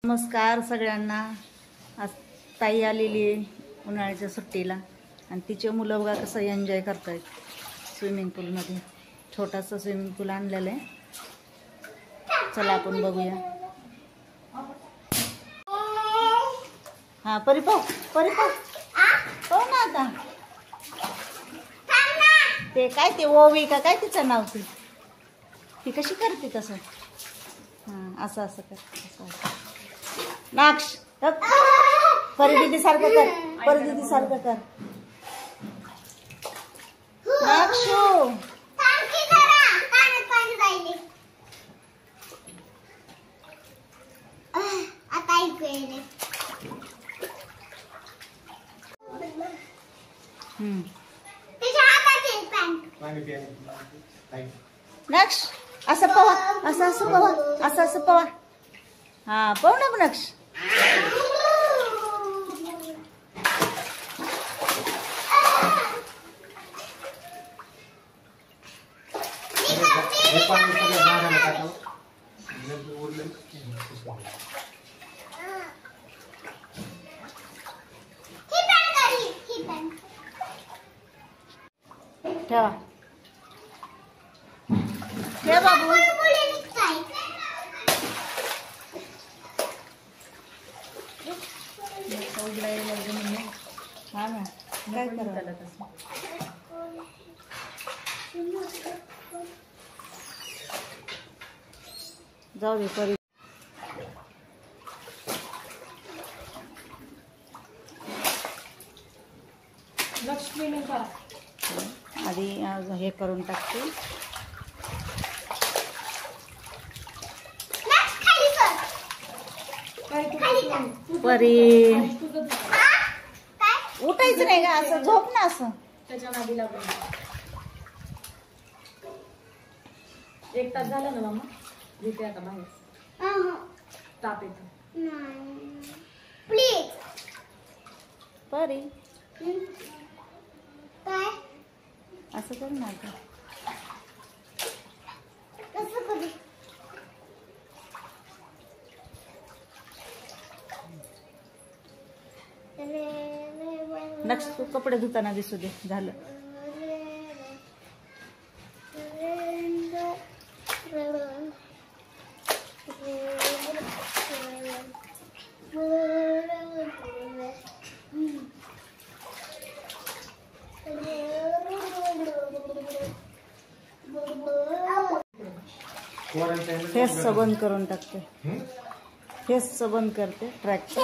नमस्कार सगळ्यांना। आज ताई आलेली आहे उन्हाळ्याच्या सुट्टीला आणि तिचे मुलं बघा कसं एन्जॉय करतायत स्विमिंग पूलमध्ये। छोटासा स्विमिंग पूल आणलेला आहे, चला आपण बघूया। हां परी पाहू पाहू ना आता ते काय ते ओवी का काय तिचं नाव ती कशी करते तसं। हां असं असं कर असं नाक्ष परी दीदी सारखं कर, परी दीदी सारखं कर नाक्षू। नक्ष असं पवा, असं असं पवा, असं असं पवा। हा पाहू ना नक्ष। ठेवा ठेव बाबू। हा ना काय करायला तसं जाऊ दे परी। लक्ष्मी करा आधी हे करून टाकते। परी उठायचं नाही का, असं झोप ना असं। त्याच्या नादी लागून 1 तास झाला ना मामा, घेते आता बाहेर ताप येतो प्लीज। परी काय असं कर ना आता। कसं करू? नक्ष तू कपडे धुताना दिसू दे झालं। फेस बंद करून टाकते, फेस बंद करते ट्रॅकचं।